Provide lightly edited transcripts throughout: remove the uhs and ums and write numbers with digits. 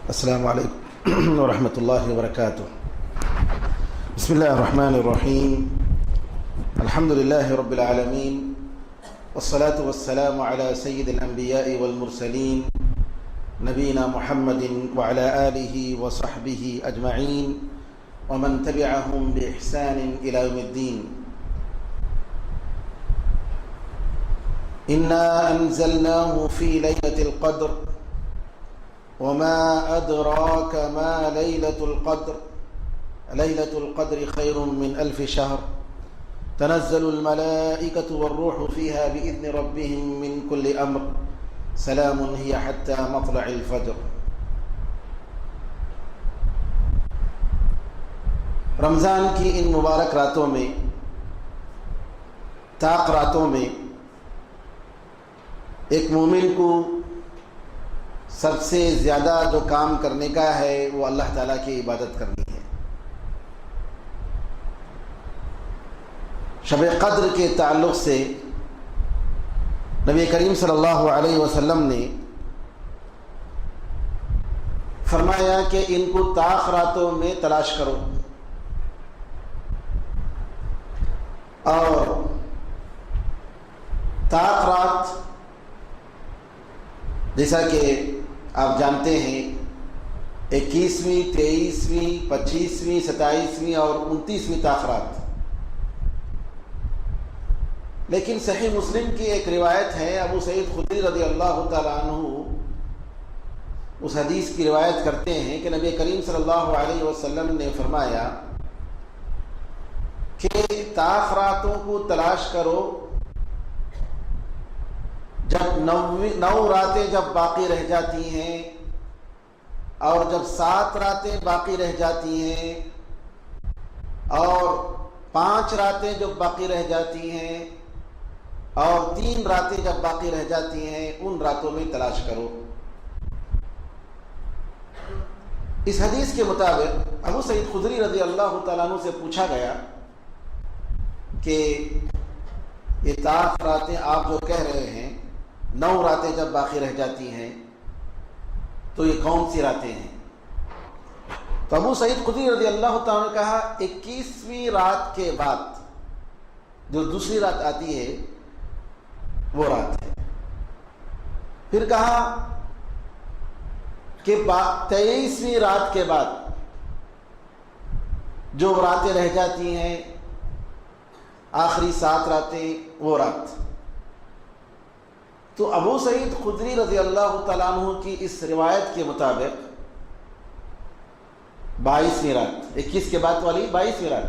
السلام علیکم ورحمۃ اللہ وبرکاتہ۔ بسم اللہ الرحمن الرحیم، الحمد للہ رب العالمین، والصلاة والسلام علی سید الانبیاء والمرسلین، نبینا محمد وعلی آلہ وصحبہ اجمعین ومن تبعہم بإحسان الی یوم الدین۔ انا انزلناه فی لیلۃ القدر وما ادراک ما لیلۃ القدر لیلۃ القدر خیر من الف شہر تنزل الملائکۃ والروح فیہا بإذن ربہم من کل امر سلام ہی حتی مطلع الفجر۔ رمضان کی ان مبارک راتوں میں، طاق راتوں میں، ایک مومن کو سب سے زیادہ جو کام کرنے کا ہے وہ اللہ تعالیٰ کی عبادت کرنی ہے۔ شب قدر کے تعلق سے نبی کریم صلی اللہ علیہ وسلم نے فرمایا کہ ان کو طاق راتوں میں تلاش کرو، اور طاق رات جیسا کہ آپ جانتے ہیں 21ویں، 23ویں، 25ویں، 27ویں اور 29ویں طاق رات۔ لیکن صحیح مسلم کی ایک روایت ہے، ابو سعید خدری رضی اللہ تعالیٰ عنہ اس حدیث کی روایت کرتے ہیں کہ نبی کریم صلی اللہ علیہ وسلم نے فرمایا کہ طاق راتوں کو تلاش کرو جب 9 راتیں جب باقی رہ جاتی ہیں، اور جب 7 راتیں باقی رہ جاتی ہیں، اور 5 راتیں جب باقی رہ جاتی ہیں، اور 3 راتیں جب باقی رہ جاتی ہیں، ان راتوں میں تلاش کرو۔ اس حدیث کے مطابق ابو سعید خدری رضی اللہ تعالیٰ عنہ سے پوچھا گیا کہ یہ طاق راتیں آپ جو کہہ رہے ہیں، 9 راتیں جب باقی رہ جاتی ہیں، تو یہ کون سی راتیں ہیں؟ تو ابو سعید خدری رضی اللہ تعالیٰ نے کہا 21ویں رات کے بعد جو دوسری رات آتی ہے وہ رات ہے۔ پھر کہا کہ 23ویں رات کے بعد جو راتیں رہ جاتی ہیں، آخری 7 راتیں، وہ رات۔ تو ابو سعید خدری رضی اللہ تعالیٰ عنہ کی اس روایت کے مطابق 22ویں رات، 21 کے بعد والی 22ویں رات،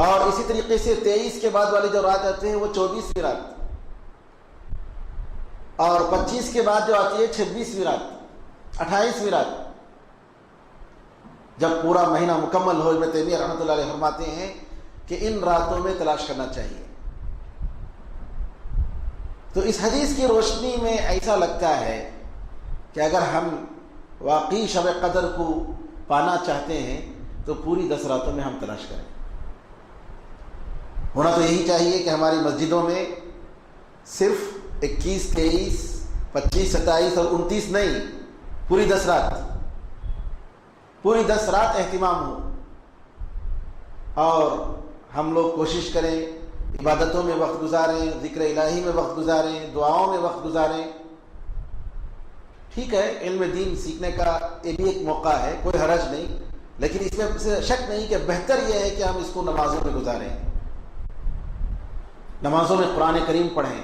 اور اسی طریقے سے 23 کے بعد والی جو رات آتے ہیں وہ 24ویں رات، اور 25 کے بعد جو آتی ہے 26ویں رات، 28ویں رات۔ جب پورا مہینہ مکمل ہو، ابن تیمیہ رحمۃ اللہ علیہ فرماتے ہیں کہ ان راتوں میں تلاش کرنا چاہیے۔ تو اس حدیث کی روشنی میں ایسا لگتا ہے کہ اگر ہم واقعی شب قدر کو پانا چاہتے ہیں تو پوری 10 راتوں میں ہم تلاش کریں۔ ہونا تو یہی چاہیے کہ ہماری مسجدوں میں صرف 21، 23، 25، 27 اور 29 نہیں، پوری 10 رات، پوری 10 رات اہتمام ہو، اور ہم لوگ کوشش کریں عبادتوں میں وقت گزاریں، ذکر الہی میں وقت گزاریں، دعاؤں میں وقت گزاریں۔ ٹھیک ہے، علم دین سیکھنے کا یہ بھی ایک موقع ہے، کوئی حرج نہیں، لیکن اس میں شک نہیں کہ بہتر یہ ہے کہ ہم اس کو نمازوں میں گزاریں، نمازوں میں قرآن کریم پڑھیں۔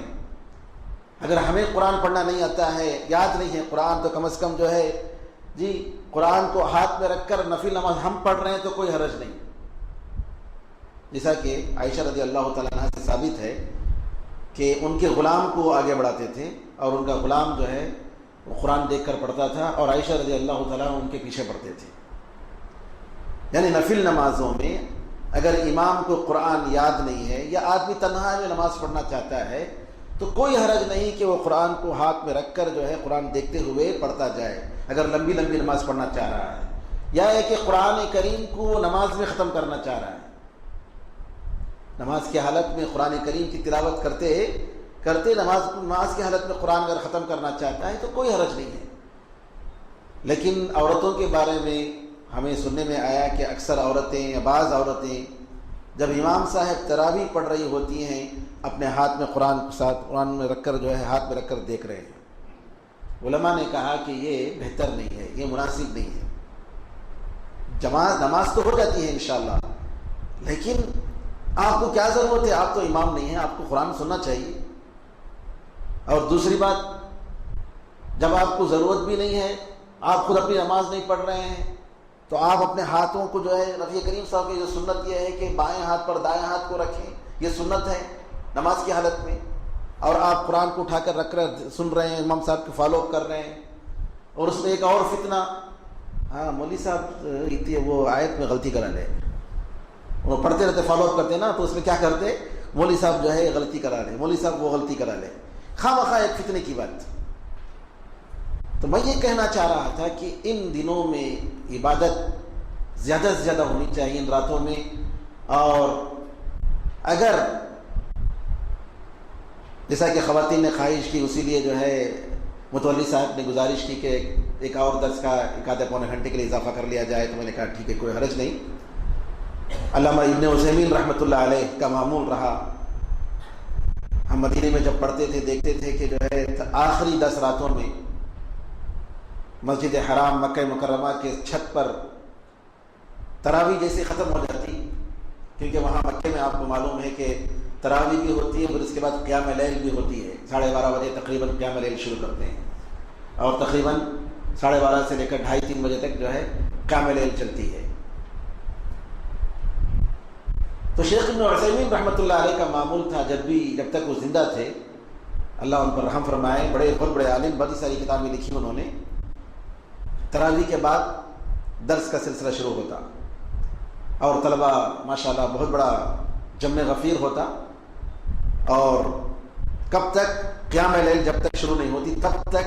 اگر ہمیں قرآن پڑھنا نہیں آتا ہے، یاد نہیں ہے قرآن، تو کم از کم جو ہے جی قرآن کو ہاتھ میں رکھ کر نفل نماز ہم پڑھ رہے ہیں تو کوئی حرج نہیں۔ جیسا کہ عائشہ رضی اللہ تعالیٰ عنہ سے ثابت ہے کہ ان کے غلام کو آگے بڑھاتے تھے، اور ان کا غلام جو ہے وہ قرآن دیکھ کر پڑھتا تھا، اور عائشہ رضی اللہ تعالیٰ عنہ ان کے پیچھے پڑھتے تھے۔ یعنی نفل نمازوں میں اگر امام کو قرآن یاد نہیں ہے، یا آدمی تنہا میں نماز پڑھنا چاہتا ہے، تو کوئی حرج نہیں کہ وہ قرآن کو ہاتھ میں رکھ کر جو ہے قرآن دیکھتے ہوئے پڑھتا جائے، اگر لمبی لمبی نماز پڑھنا چاہ رہا ہے، یا ہے کہ قرآن کریم کو نماز میں ختم کرنا چاہ رہا ہے، نماز کی حالت میں قرآن کریم کی تلاوت کرتے نماز کی حالت میں قرآن اگر ختم کرنا چاہتا ہے تو کوئی حرج نہیں ہے۔ لیکن عورتوں کے بارے میں ہمیں سننے میں آیا کہ اکثر عورتیں یا بعض عورتیں جب امام صاحب تراویح پڑھ رہی ہوتی ہیں اپنے ہاتھ میں قرآن میں رکھ کر جو ہے ہاتھ میں رکھ کر دیکھ رہے ہیں۔ علماء نے کہا کہ یہ بہتر نہیں ہے، یہ مناسب نہیں ہے۔ نماز تو ہو جاتی ہے انشاءاللہ، لیکن آپ کو کیا ضرورت ہے؟ آپ تو امام نہیں ہیں، آپ کو قرآن سننا چاہیے۔ اور دوسری بات، جب آپ کو ضرورت بھی نہیں ہے، آپ خود اپنی نماز نہیں پڑھ رہے ہیں، تو آپ اپنے ہاتھوں کو جو ہے نبی کریم صاحب کی جو سنت یہ ہے کہ بائیں ہاتھ پر دائیں ہاتھ کو رکھیں، یہ سنت ہے نماز کی حالت میں، اور آپ قرآن کو اٹھا کر رکھ کر سن رہے ہیں، امام صاحب کو فالو اپ کر رہے ہیں۔ اور اس میں ایک اور فتنہ، ہاں مولوی صاحب وہ آیت میں غلطی کرا لے، وہ پڑھتے رہتے فالو اپ کرتے نا، تو اس میں کیا کرتے، مولوی صاحب جو ہے غلطی کرا لے، مولوی صاحب وہ غلطی کرا لے، خواہ مخواہ ایک فتنے کی بات۔ تو میں یہ کہنا چاہ رہا تھا کہ ان دنوں میں عبادت زیادہ سے زیادہ ہونی چاہیے، ان راتوں میں۔ اور اگر جیسا کہ خواتین نے خواہش کی، اسی لیے جو ہے متولی صاحب نے گزارش کی کہ ایک اور درس کا ایک آدھے پونے گھنٹے کے لیے اضافہ کر لیا جائے، تو میں نے کہا ٹھیک ہے، کوئی حرج نہیں۔ علامہ ابن عثیمین رحمۃ اللہ علیہ کا معمول رہا، ہم مدینے میں جب پڑھتے تھے دیکھتے تھے کہ جو ہے آخری 10 راتوں میں مسجد حرام مکہ مکرمہ کے چھت پر تراویح جیسے ختم ہو جاتی، کیونکہ وہاں مکے میں آپ کو معلوم ہے کہ تراویح بھی ہوتی ہے، پھر اس کے بعد قیام لیل بھی ہوتی ہے، 12:30 بجے تقریباً قیام لیل شروع کرتے ہیں، اور تقریباً 12:30 سے لے کر 2:30-3 بجے تک جو ہے قیام لیل چلتی ہے۔ تو شیخ ابن عثیمین رحمۃ اللہ علیہ کا معمول تھا، جب تک وہ زندہ تھے، اللہ ان پر رحم فرمائے، بہت بڑے عالم، بڑی ساری کتابیں لکھی انہوں نے، تراویح کے بعد درس کا سلسلہ شروع ہوتا، اور طلبہ ماشاءاللہ بہت بڑا جمع غفیر ہوتا، اور کب تک قیام لیل جب تک شروع نہیں ہوتی تب تک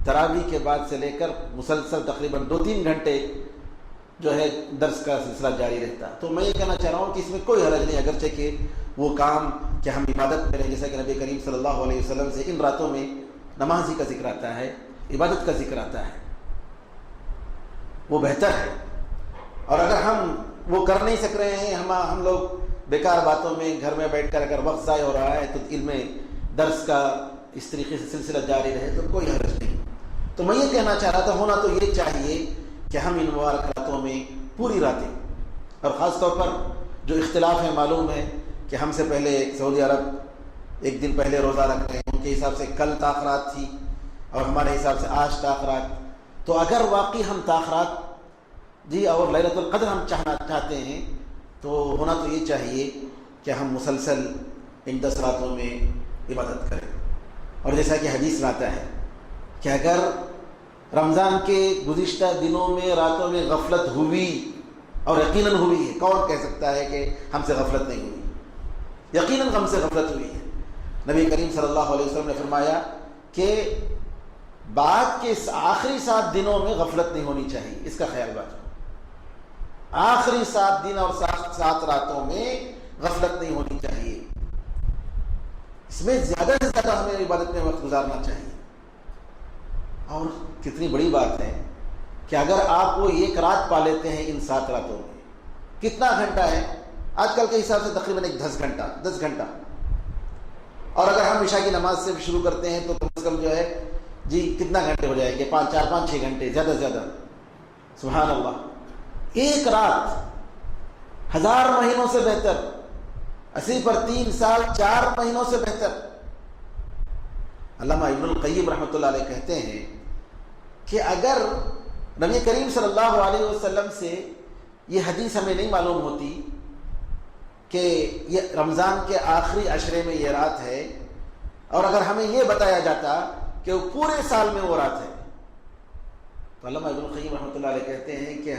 تراویح کے بعد سے لے کر مسلسل تقریباً 2-3 گھنٹے جو ہے درس کا سلسلہ جاری رہتا۔ تو میں یہ کہنا چاہ رہا ہوں کہ اس میں کوئی حرج نہیں، اگرچہ کہ وہ کام کہ ہم عبادت کریں، جیسا کہ نبی کریم صلی اللہ علیہ وسلم سے ان راتوں میں نماز ہی کا ذکر آتا ہے، عبادت کا ذکر آتا ہے، وہ بہتر ہے۔ اور اگر ہم وہ کر نہیں سک رہے ہیں، ہم لوگ بیکار باتوں میں گھر میں بیٹھ کر اگر وقت ضائع ہو رہا ہے، تو علم درس کا اس طریقے سے سلسلہ جاری رہے تو کوئی حرج نہیں۔ تو میں یہ کہنا چاہ رہا تھا، ہونا تو یہ چاہیے کہ ہم ان مبارک راتوں میں پوری راتیں، اور خاص طور پر جو اختلاف ہے، معلوم ہے کہ ہم سے پہلے سعودی عرب ایک دن پہلے روزہ رکھ رہے ہیں، ان کے حساب سے کل تاخرات تھی اور ہمارے حساب سے آج تاخرات۔ تو اگر واقعی ہم تاخرات اور لیلۃ القدر ہم چاہتے ہیں، تو ہونا تو یہ چاہیے کہ ہم مسلسل ان 10 راتوں میں عبادت کریں۔ اور جیسا کہ حدیث میں آتا ہے کہ اگر رمضان کے گزشتہ دنوں میں راتوں میں غفلت ہوئی، اور یقیناً ہوئی ہے، کون کہہ سکتا ہے کہ ہم سے غفلت نہیں ہوئی؟ یقیناً ہم سے غفلت ہوئی ہے۔ نبی کریم صلی اللہ علیہ وسلم نے فرمایا کہ بعد کے آخری 7 دنوں میں غفلت نہیں ہونی چاہیے، اس کا خیال رکھو۔ آخری 7 دن اور 7 راتوں میں غفلت نہیں ہونی چاہیے، اس میں زیادہ سے زیادہ ہمیں عبادت میں وقت گزارنا چاہیے۔ اور کتنی بڑی بات ہے کہ اگر آپ وہ ایک رات پا لیتے ہیں ان 7 راتوں میں، کتنا گھنٹہ ہے آج کل کے حساب سے؟ تقریباً 10 گھنٹہ۔ اور اگر ہم عشاء کی نماز سے شروع کرتے ہیں تو کم از کم جو ہے کتنا گھنٹے ہو جائیں گے؟ 4-5-6 گھنٹے زیادہ سے زیادہ۔ سبحان اللہ، ایک رات 1000 مہینوں سے بہتر، 80 پر 3 سال 4 مہینوں سے بہتر۔ علامہ ابن القیم رحمۃ اللہ علیہ کہتے ہیں کہ اگر نبی کریم صلی اللہ علیہ وسلم سے یہ حدیث ہمیں نہیں معلوم ہوتی کہ یہ رمضان کے آخری عشرے میں یہ رات ہے، اور اگر ہمیں یہ بتایا جاتا کہ وہ پورے سال میں وہ رات ہے، تو علامہ ابن القیم رحمۃ اللہ علیہ کہتے ہیں کہ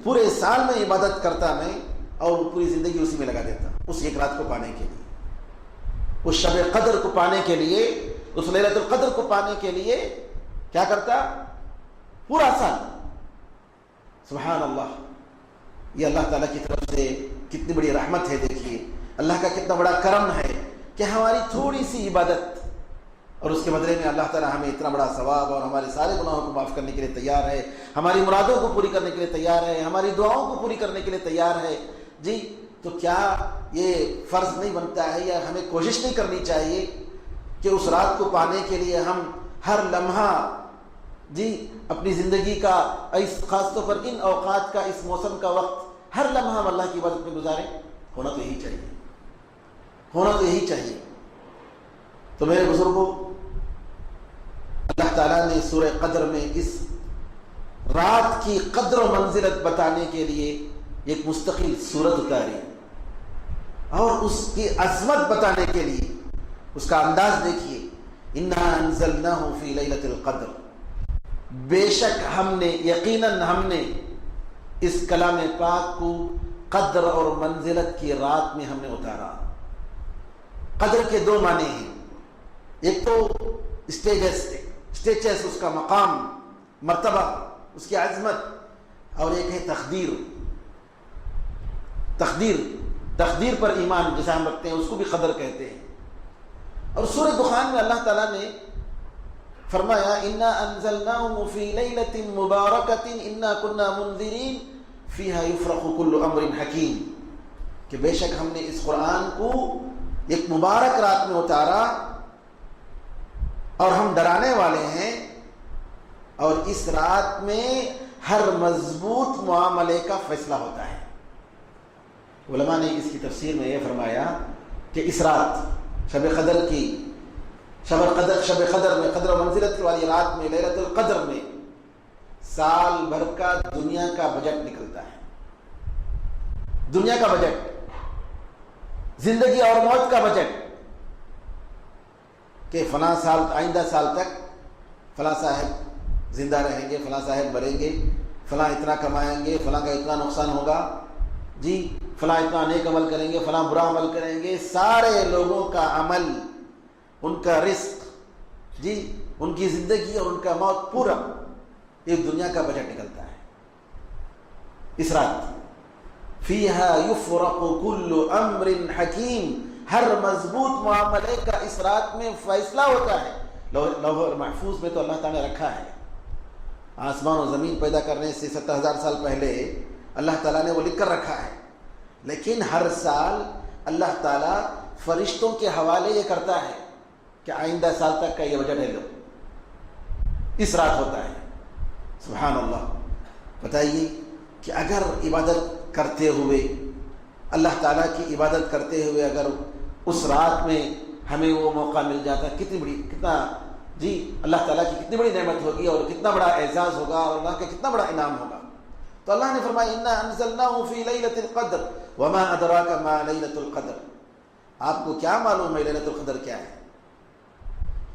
پورے سال میں عبادت کرتا میں، اور پوری زندگی اسی میں لگا دیتا، اس ایک رات کو پانے کے لیے، اس شب قدر کو پانے کے لیے، اس لیلۃ القدر کو پانے کے لیے کیا کرتا؟ پورا سال۔ سبحان اللہ، یہ اللہ تعالیٰ کی طرف سے کتنی بڑی رحمت ہے۔ دیکھیے اللہ کا کتنا بڑا کرم ہے کہ ہماری تھوڑی سی عبادت اور اس کے بدلے میں اللہ تعالیٰ ہمیں اتنا بڑا ثواب اور ہمارے سارے گناہوں کو معاف کرنے کے لیے تیار ہے، ہماری مرادوں کو پوری کرنے کے لیے تیار ہے، ہماری دعاؤں کو پوری کرنے کے لیے تیار ہے جی۔ تو کیا یہ فرض نہیں بنتا ہے یا ہمیں کوشش نہیں کرنی چاہیے کہ اس رات کو پانے کے لیے ہم ہر لمحہ جی اپنی زندگی کا خاص طور پر ان اوقات کا، اس موسم کا وقت ہر لمحہ ہم اللہ کی عبادت میں گزاریں؟ ہونا تو یہی چاہیے، ہونا تو یہی چاہیے۔ تو میرے بزرگوں، اللہ تعالیٰ نے سورہ قدر میں اس رات کی قدر و منزلت بتانے کے لیے ایک مستقل سورت اتاری، اور اس کی عظمت بتانے کے لیے اس کا انداز دیکھیے، انا انزلناہ فی لیلۃ القدر، بے شک ہم نے، یقیناً ہم نے اس کلام پاک کو قدر اور منزلت کی رات میں ہم نے اتارا۔ قدر کے دو معنی ہیں، ایک تو اسٹیٹس، اس کا مقام، مرتبہ، اس کی عظمت، اور ایک ہے تقدیر۔ تقدیر پر ایمان جسے ہم رکھتے ہیں اس کو بھی قدر کہتے ہیں۔ اور سورہ دخان میں اللہ تعالیٰ نے فرمایا انا انزلناه فی لیلۃ مبارکۃ انا کنا منذرین فیہا یفرق کل امر حکیم، کہ بے شک ہم نے اس قرآن کو ایک مبارک رات میں اتارا اور ہم ڈرانے والے ہیں، اور اس رات میں ہر مضبوط معاملے کا فیصلہ ہوتا ہے۔ علماء نے اس کی تفسیر میں یہ فرمایا کہ اس رات شب قدر میں، قدر و منزلت والی رات میں، لیلۃ القدر میں سال بھر کا دنیا کا بجٹ نکلتا ہے، دنیا کا بجٹ، زندگی اور موت کا بجٹ، کہ فلاں سال، آئندہ سال تک فلاں صاحب زندہ رہیں گے، فلاں صاحب مریں گے، فلاں اتنا کمائیں گے، فلاں کا اتنا نقصان ہوگا جی، فلاں اتنا نیک عمل کریں گے، فلاں برا عمل کریں گے۔ سارے لوگوں کا عمل، ان کا رزق جی، ان کی زندگی اور ان کا موت، پورا ایک دنیا کا بجٹ نکلتا ہے اس رات۔ فیہا یفرق کل امر حکیم، ہر مضبوط معاملے کا اس رات میں فیصلہ ہوتا ہے۔ لوح محفوظ میں تو اللہ تعالیٰ نے رکھا ہے، آسمان و زمین پیدا کرنے سے 70,000 سال پہلے اللہ تعالیٰ نے وہ لکھ کر رکھا ہے، لیکن ہر سال اللہ تعالیٰ فرشتوں کے حوالے یہ کرتا ہے کہ آئندہ سال تک کا یہ بجٹ ہے، لو اس رات ہوتا ہے۔ سبحان اللہ۔ بتائیے کہ اگر عبادت کرتے ہوئے، اللہ تعالیٰ کی عبادت کرتے ہوئے اگر اس رات میں ہمیں وہ موقع مل جاتا، کتنا جی اللہ تعالیٰ کی کتنی بڑی نعمت ہوگی اور کتنا بڑا اعزاز ہوگا اور اللہ کا کتنا بڑا انعام ہوگا۔ تو اللہ نے فرمایا انا انزلناہ فی لیلۃ القدر وما ادراک ما لیلۃ القدر، آپ کو کیا معلوم ہے لیلۃ القدر کیا ہے؟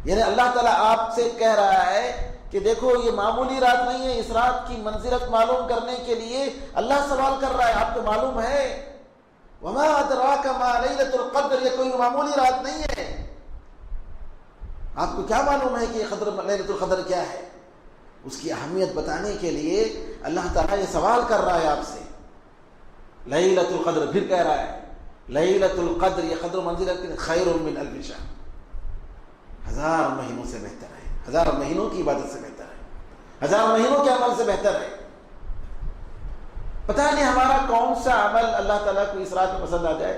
یعنی اللہ تعالیٰ آپ سے کہہ رہا ہے کہ دیکھو یہ معمولی رات نہیں ہے، اس رات کی منزلت معلوم کرنے کے لیے اللہ سوال کر رہا ہے، آپ کو معلوم ہے؟ وما ادراک ما لیلۃ القدر، یہ کوئی معمولی رات نہیں ہے، آپ کو کیا معلوم ہے کہ یہ لیلۃ القدر کیا ہے؟ اس کی اہمیت بتانے کے لیے اللہ تعالیٰ یہ سوال کر رہا ہے آپ سے۔ لیلۃ القدر، پھر کہہ رہا ہے لیلۃ القدر، یہ قدر و منزلت خیر من الف شہر، 1000 مہینوں سے بہتر ہے، 1000 مہینوں کی عبادت سے بہتر ہے، 1000 مہینوں کے عمل سے بہتر ہے۔ پتہ نہیں ہمارا کون سا عمل اللہ تعالیٰ کو اس رات میں پسند آ جائے،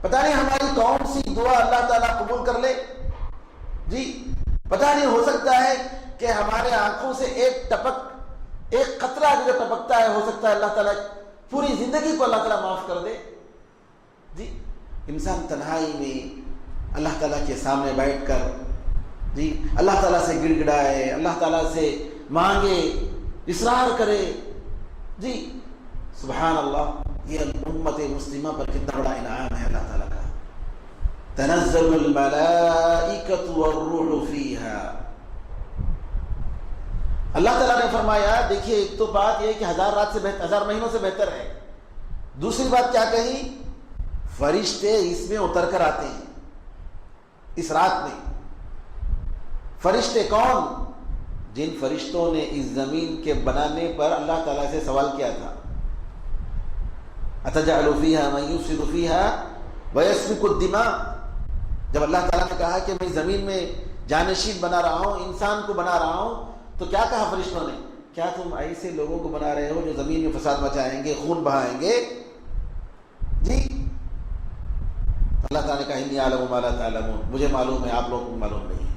پتہ نہیں ہماری کون سی دعا اللہ تعالیٰ قبول کر لے جی، پتہ نہیں، ہو سکتا ہے کہ ہمارے آنکھوں سے ایک قطرہ جو ٹپکتا ہے، ہو سکتا ہے اللہ تعالیٰ پوری زندگی کو اللہ تعالیٰ معاف کر دے جی۔ انسان تنہائی میں اللہ تعالیٰ کے سامنے بیٹھ کر جی اللہ تعالیٰ سے گڑ گڑائے، اللہ تعالیٰ سے مانگے، اصرار کرے جی، سبحان اللہ، یہ امت مسلمہ پر کتنا بڑا انعام ہے اللہ تعالیٰ کا۔ تنزل الملائکۃ والروح فیہا، اللہ تعالیٰ نے فرمایا، دیکھیے ایک تو بات یہ کہ 1000 رات سے بہتر، 1000 مہینوں سے بہتر ہے، دوسری بات کیا کہی؟ فرشتے اس میں اتر کر آتے ہیں اس رات میں۔ فرشتے کون؟ جن فرشتوں نے اس زمین کے بنانے پر اللہ تعالیٰ سے سوال کیا تھا، اتجعل فیہا من یفسد فیہا ویسفک الدماء، جب اللہ تعالیٰ نے کہا کہ میں زمین میں جانشین بنا رہا ہوں، انسان کو بنا رہا ہوں، تو کیا کہا فرشتوں نے؟ کیا تم ایسے لوگوں کو بنا رہے ہو جو زمین میں فساد مچائیں گے، خون بہائیں گے؟ جی اللہ تعالیٰ نے کہا انی اعلم ما لا تعلمون، مجھے معلوم ہے آپ لوگوں کو معلوم نہیں ہے۔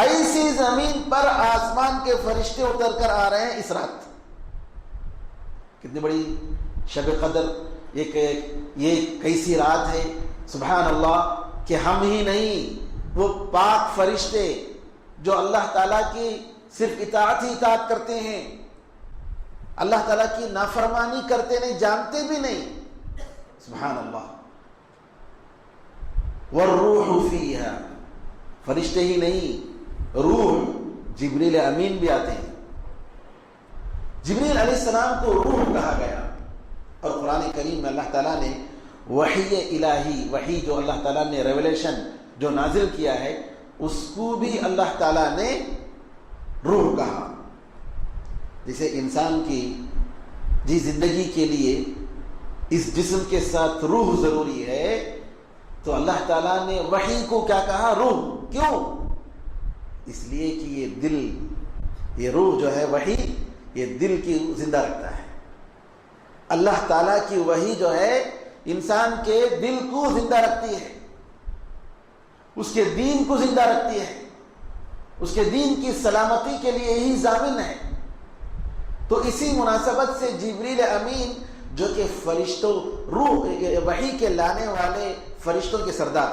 ایسی زمین پر آسمان کے فرشتے اتر کر آ رہے ہیں اس رات۔ کتنی بڑی شب قدر، یہ کیسی رات ہے، سبحان اللہ، کہ ہم ہی نہیں، وہ پاک فرشتے جو اللہ تعالیٰ کی صرف اطاعت ہی اطاعت کرتے ہیں، اللہ تعالیٰ کی نافرمانی کرتے نہیں، جانتے بھی نہیں، سبحان اللہ۔ والروح فیہا، فرشتے ہی نہیں، روح جبریل امین بھی آتے ہیں۔ جبریل علیہ السلام کو روح کہا گیا، اور قرآن کریم میں اللہ تعالیٰ نے وحی الہی، وحی جو اللہ تعالیٰ نے ریولیشن جو نازل کیا ہے، اس کو بھی اللہ تعالیٰ نے روح کہا۔ جسے انسان کی زندگی کے لیے اس جسم کے ساتھ روح ضروری ہے، تو اللہ تعالیٰ نے وحی کو کیا کہا؟ روح۔ کیوں؟ اس لیے کہ یہ دل، یہ روح جو ہے وحی، یہ دل کی زندہ رکھتا ہے۔ اللہ تعالیٰ کی وحی جو ہے انسان کے دل کو زندہ رکھتی ہے، اس کے دین کو زندہ رکھتی ہے، اس کے دین کی سلامتی کے لیے یہی ضامن ہے۔ تو اسی مناسبت سے جبریل امین جو کہ فرشتوں، روح وحی کے لانے والے فرشتوں کے سردار،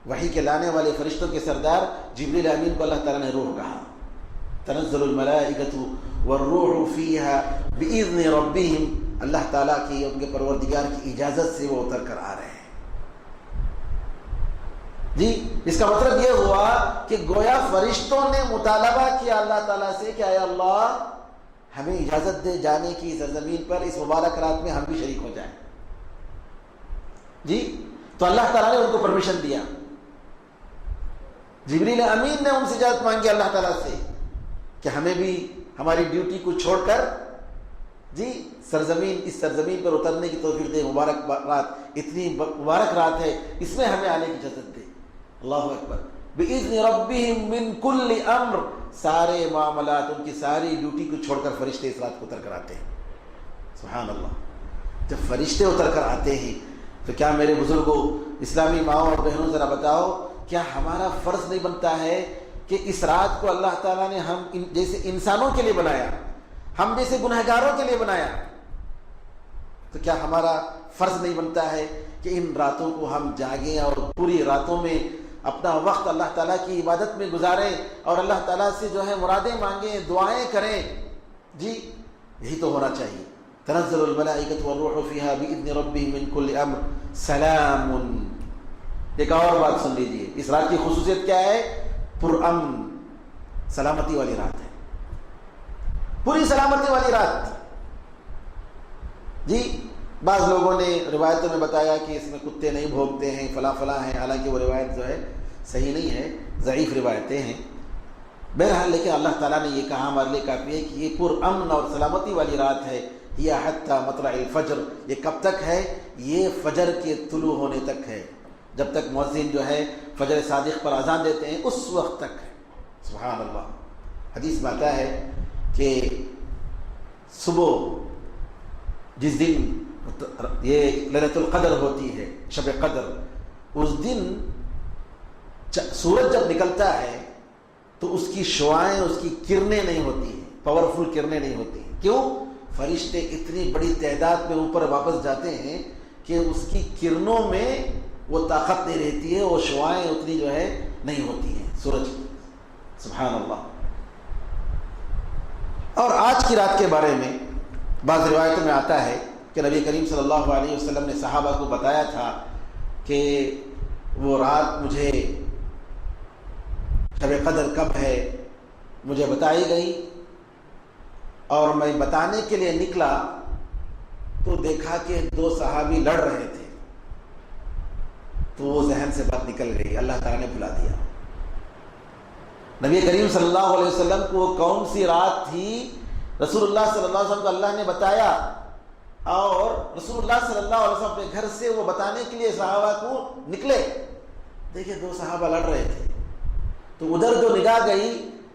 وحی کے لانے والے فرشتوں کے سردار جبریل امین کو اللہ تعالیٰ نے روح کہا۔ تنزل الملائکۃ والروح فیہا بإذن ربہم، اللہ تعالیٰ کی، ان کے پروردگار کی اجازت سے وہ اتر کر آ رہے ہیں۔ جی اس کا مطلب یہ ہوا کہ گویا فرشتوں نے مطالبہ کیا اللہ تعالیٰ سے کہ اے اللہ ہمیں اجازت دے جانے کی سرزمین پر، اس مبارک رات میں ہم بھی شریک ہو جائیں۔ جی تو اللہ تعالیٰ نے ان کو پرمیشن دیا، جبریل امین نے ان سے اجازت مانگی اللہ تعالیٰ سے کہ ہمیں بھی ہماری ڈیوٹی کو چھوڑ کر جی سرزمین، اس سرزمین پر اترنے کی توفیق دے، مبارک رات، اتنی مبارک رات ہے، اس میں ہمیں آنے کی اجازت دے۔ اللہ اکبر۔ بِإِذْنِ رَبِّهِمْ مِنْ كُلِّ أَمْرٍ، سارے معاملات، ان کی ساری ڈیوٹی کو چھوڑ کر فرشتے اس رات کو اتر کر آتے ہیں۔ سبحان اللہ۔ جب فرشتے اتر کر آتے ہیں تو کیا میرے بزرگوں، اسلامی ماؤں اور بہنوں، ذرا بتاؤ کیا ہمارا فرض نہیں بنتا ہے کہ اس رات کو اللہ تعالیٰ نے ہم جیسے انسانوں کے لیے بنایا، ہم جیسے گنہگاروں کے لیے بنایا، تو کیا ہمارا فرض نہیں بنتا ہے کہ ان راتوں کو ہم جاگیں اور پوری راتوں میں اپنا وقت اللہ تعالیٰ کی عبادت میں گزاریں اور اللہ تعالیٰ سے جو ہے مرادیں مانگیں، دعائیں کریں؟ جی یہی تو ہونا چاہیے۔ تنزل الملائکۃ والروح فیہا بإذن ربہم من کل امر سلام۔ ایک اور بات سن لیجیے، اس رات کی خصوصیت کیا ہے؟ پرامن، سلامتی والی رات ہے، پوری سلامتی والی رات۔ جی بعض لوگوں نے روایتوں میں بتایا کہ اس میں کتے نہیں بھونکتے ہیں، فلاں فلاں ہیں، حالانکہ وہ روایت جو ہے صحیح نہیں ہے، ضعیف روایتیں ہیں۔ بہرحال لیکن اللہ تعالیٰ نے یہ کہا ہمارے لیے کافی ہے کہ یہ پرامن اور سلامتی والی رات ہے۔ یہ حتی مطلع الفجر، یہ کب تک ہے؟ یہ فجر کے طلوع ہونے تک ہے، جب تک مؤذن جو ہے فجر صادق پر اذان دیتے ہیں اس وقت تک ہے۔ سبحان اللہ۔ حدیث میں آتا ہے کہ صبح جس دن یہ لیلۃ القدر ہوتی ہے، شب قدر، اس دن سورج جب نکلتا ہے تو اس کی شعاعیں، اس کی کرنیں نہیں ہوتی ہیں، پاورفل کرنیں نہیں ہوتی ہیں۔ کیوں؟ فرشتے اتنی بڑی تعداد میں اوپر واپس جاتے ہیں کہ اس کی کرنوں میں وہ طاقت نہیں رہتی ہے، وہ شعاعیں اتنی جو ہے نہیں ہوتی ہیں سورج کی۔ سبحان اللہ۔ اور آج کی رات کے بارے میں بعض روایتوں میں آتا ہے کہ نبی کریم صلی اللہ علیہ وسلم نے صحابہ کو بتایا تھا کہ وہ رات مجھے شب قدر کب ہے مجھے بتائی گئی، اور میں بتانے کے لیے نکلا تو دیکھا کہ دو صحابی لڑ رہے تھے، تو وہ ذہن سے بات نکل گئی، اللہ تعالیٰ نے بلا دیا۔ نبی کریم صلی اللہ علیہ وسلم کو کون سی رات تھی، رسول اللہ صلی اللہ علیہ وسلم کو اللہ نے بتایا، اور رسول اللہ صلی اللہ علیہ وسلم اپنے گھر سے وہ بتانے کے لیے صحابہ کو نکلے. دیکھیں 2 صحابہ لڑ رہے تھے تو ادھر جو نگاہ گئی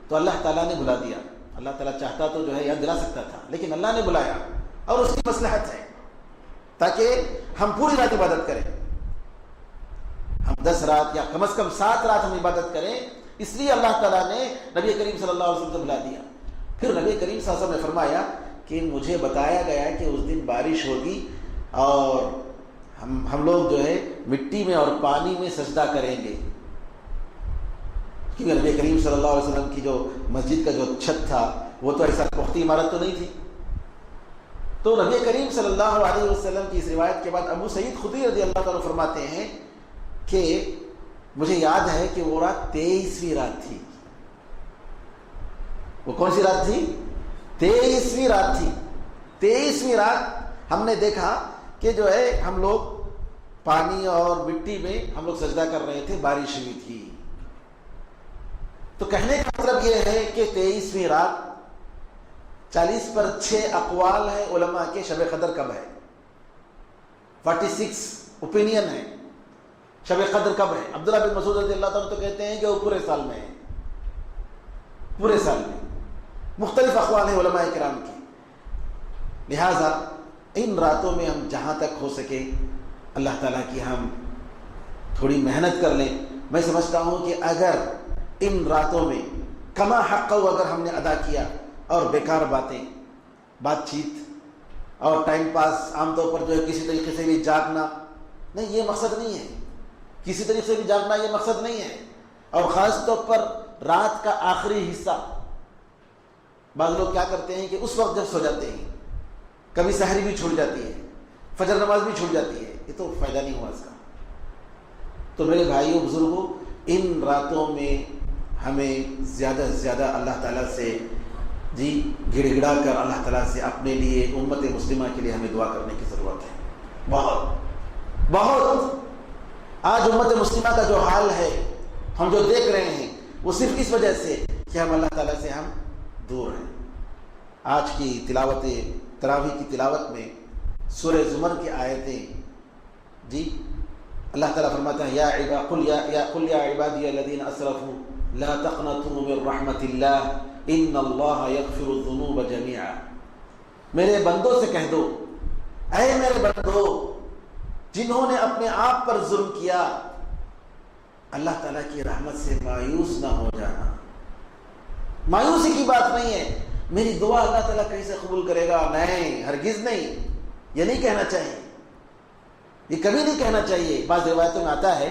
تو اللہ تعالیٰ نے بلا دیا. اللہ تعالیٰ چاہتا تو جو ہے یاد دلا سکتا تھا, لیکن اللہ نے بلایا اور اس کی مصلحت ہے تاکہ ہم پوری رات عبادت کریں. ہم 10 رات یا کم از کم 7 رات ہم عبادت کریں, اس لیے اللہ تعالیٰ نے نبی کریم صلی اللہ علیہ وسلم کو بلا دیا. پھر نبی کریم صلی اللہ علیہ وسلم نے فرمایا کہ مجھے بتایا گیا کہ اس دن بارش ہوگی اور ہم لوگ جو ہے مٹی میں اور پانی میں سجدہ کریں گے, کیونکہ نبی کریم صلی اللہ علیہ وسلم کی جو مسجد کا جو چھت تھا وہ تو ایسا پختہ عمارت تو نہیں تھی. تو نبی کریم صلی اللہ علیہ وسلم کی اس روایت کے بعد ابو سعید خدری رضی اللہ تعالیٰ فرماتے ہیں کہ مجھے یاد ہے کہ وہ رات 23ویں رات تھی. وہ کون سی رات تھی؟ 23ویں رات تھی. 23ویں رات ہم نے دیکھا کہ جو ہے ہم لوگ پانی اور مٹی میں ہم لوگ سجدہ کر رہے تھے, بارش ہوئی تھی. تو کہنے کا مطلب یہ ہے کہ 23ویں رات 40 پر 6 اقوال ہیں علماء کے شب قدر کب ہے. 46 اوپینین ہے شب قدر کب ہے. عبداللہ بن مسعود رضی اللہ تعالیٰ تو کہتے ہیں کہ وہ پورے سال میں ہے, پورے سال میں. مختلف اقوال ہیں علماء کرام کی. لہذا ان راتوں میں ہم جہاں تک ہو سکے اللہ تعالیٰ کی ہم تھوڑی محنت کر لیں. میں سمجھتا ہوں کہ اگر ان راتوں میں کما حق اگر ہم نے ادا کیا اور بیکار باتیں, بات چیت اور ٹائم پاس, عام طور پر جو ہے کسی طریقے سے بھی جاگنا, نہیں یہ مقصد نہیں ہے. کسی طریقے سے بھی جاگنا یہ مقصد نہیں ہے. اور خاص طور پر رات کا آخری حصہ بعض لوگ کیا کرتے ہیں کہ اس وقت جب سو جاتے ہیں, کبھی سحری بھی چھوٹ جاتی ہے, فجر نماز بھی چھوٹ جاتی ہے, یہ تو فائدہ نہیں ہوا اس کا. تو میرے بھائیوں بزرگوں, ان راتوں میں ہمیں زیادہ سے زیادہ اللہ تعالیٰ سے گڑ گڑا کر اللہ تعالیٰ سے اپنے لیے, امت مسلمہ کے لیے ہمیں دعا کرنے کی ضرورت ہے. بہت بہت آج امت مسلمہ کا جو حال ہے, ہم جو دیکھ رہے ہیں, وہ صرف اس وجہ سے کہ ہم اللہ تعالیٰ سے ہم دور ہیں. آج کی تلاوت تراویح کی تلاوت میں سورہ زمر کی آیتیں, اللہ تعالیٰ فرماتا ہے قل یا عبادی الذین اسرفوا لا تقنطوا من رحمت اللہ ان اللہ یغفر الذنوب جميعا. میرے بندوں سے کہہ دو, اے میرے بندو جنہوں نے اپنے آپ پر ظلم کیا, اللہ تعالیٰ کی رحمت سے مایوس نہ ہو جانا. مایوسی کی بات نہیں ہے. میری دعا اللہ تعالیٰ کیسے قبول کرے گا؟ نہیں, ہرگز نہیں. یہ نہیں کہنا چاہیے, یہ کبھی نہیں کہنا چاہیے. بعض روایتوں میں آتا ہے